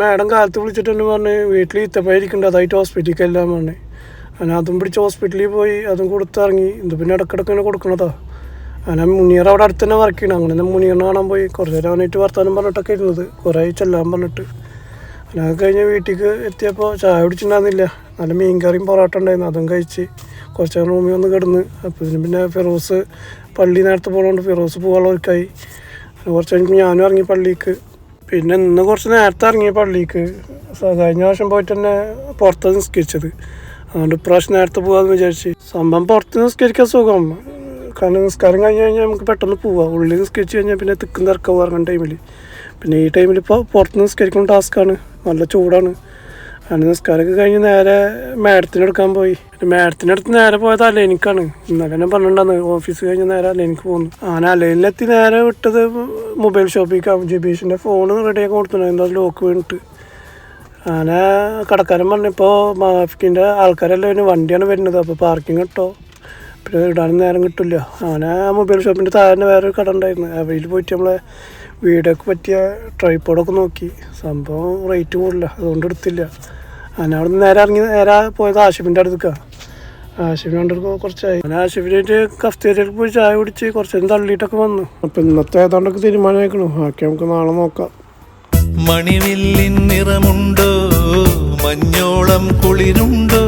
Madam കാലത്ത് വിളിച്ചിട്ടെന്ന് പറഞ്ഞ് വീട്ടിൽ ഈത്തപ്പയിരിക്കുന്നുണ്ട്, അതായിട്ട് ഹോസ്പിറ്റലിലേക്ക് എല്ലാം പറഞ്ഞ്. അങ്ങനെ അതും പിടിച്ച് ഹോസ്പിറ്റലിൽ പോയി അതും കൊടുത്തിറങ്ങി. ഇത് പിന്നെ ഇടയ്ക്കിടയ്ക്ക് കൊടുക്കണതാ. അങ്ങനെ മുനീർ അവിടെ അടുത്ത് തന്നെ വർക്ക് ചെയ്യണം. അങ്ങനെ മുനീറിനെ കാണാൻ പോയി. കുറച്ച് നേരം അവനായിട്ട് വർത്താനം പറഞ്ഞിട്ടൊക്കെ ഇരുന്നത്, കുറേ ചെല്ലാൻ പറഞ്ഞിട്ട്. അങ്ങനെ കഴിഞ്ഞ് വീട്ടിലേക്ക് എത്തിയപ്പോൾ ചായ കുടിച്ചിട്ടുണ്ടായിരുന്നില്ല. നല്ല മീൻ കറിയും പൊറോട്ട ഉണ്ടായിരുന്നു, അതും കഴിച്ച് കുറച്ച് നേരം റൂമിൽ വന്ന് കിടന്ന്. അപ്പോൾ ഇതിന് പിന്നെ ഫിറോസ് പള്ളി നേരത്തെ പോകണോണ്ട് ഫിറോസ് പോകാനുള്ളവർക്കായി. കുറച്ച് കഴിഞ്ഞ് ഞാനും ഇറങ്ങി പള്ളിക്ക്. പിന്നെ ഇന്ന് കുറച്ച് നേരത്തെ ഇറങ്ങിയ പള്ളിക്ക്. കഴിഞ്ഞ പ്രാവശ്യം പോയിട്ട് തന്നെ പുറത്ത് നിസ്കരിച്ചത്, അതുകൊണ്ട് ഇപ്രാവശ്യം നേരത്തെ പോകാമെന്ന് വിചാരിച്ച്. സംഭവം പുറത്ത് നിസ്കരിക്കാൻ സുഖം, കാരണം നിസ്കാരം കഴിഞ്ഞ് കഴിഞ്ഞാൽ നമുക്ക് പെട്ടെന്ന് പോവാം. ഉള്ളിൽ നിസ്കരിച്ച് കഴിഞ്ഞാൽ പിന്നെ തിക്കും തിരക്കാൻ ഇറങ്ങുന്ന ടൈമിൽ. പിന്നെ ഈ ടൈമിൽ ഇപ്പോൾ പുറത്ത് നിസ്കരിക്കുന്ന ടാസ്ക്കാണ്, നല്ല ചൂടാണ്. അങ്ങനെ നിസ്കാരമൊക്കെ കഴിഞ്ഞ് നേരെ മാഡത്തിനെടുക്കാൻ പോയി. മാഡത്തിനടുത്ത് നേരെ പോയത് അലൈനിക്കാണ്. ഇന്നലെ തന്നെ പറഞ്ഞിട്ടുണ്ടാന്ന് ഓഫീസ് കഴിഞ്ഞ് നേരെ അലൈനിക്ക് പോകുന്നു. അങ്ങനെ അലൈനിലെത്തി നേരെ വിട്ടത് മൊബൈൽ ഷോപ്പിലേക്കാണ്. ജബീഷിൻ്റെ ഫോണ് റെഡിയാക്കി കൊടുത്തിട്ടുണ്ട്, എന്താ ലോക്ക് വീണിട്ട്. അങ്ങനെ കടക്കാരൻ പറഞ്ഞപ്പോൾ മാഫിക്കിൻ്റെ ആൾക്കാരെല്ലാം ഒരു വണ്ടിയാണ് വരുന്നത്, അപ്പോൾ പാർക്കിംഗ് കിട്ടോ, പിന്നെ ഇടാനും നേരം കിട്ടില്ല. അങ്ങനെ മൊബൈൽ ഷോപ്പിൻ്റെ താഴെ വേറൊരു കട ഉണ്ടായിരുന്നു, അവയിൽ പോയിട്ട് നമ്മളെ വീടൊക്കെ പറ്റിയ ട്രൈപ്പോഡൊക്കെ നോക്കി. സംഭവം റേറ്റ് കൂടില്ല, അതുകൊണ്ട് എടുത്തില്ല. അങ്ങനെ അവിടെ നിന്ന് നേരെ പോയത് ആഷിഫിൻ്റെ അടുത്തേക്കാണ്. ആഷിഫിൻ്റെ അടുത്ത് കുറച്ചായി. അങ്ങനെ ആഷിഫിനായിട്ട് കഫ്തേരിയയിൽ പോയി ചായ കുടിച്ച് കുറച്ച് നേരം തള്ളിയിട്ടൊക്കെ വന്നു. അപ്പം ഇന്നത്തെ ഏതാണ്ടൊക്കെ തീരുമാനമായിക്കണു, ബാക്കി നമുക്ക് നാളെ നോക്കാം. മണിവില്ലിൻ നിറമുണ്ടോ, മഞ്ഞോളം കുളിരുണ്ടോ,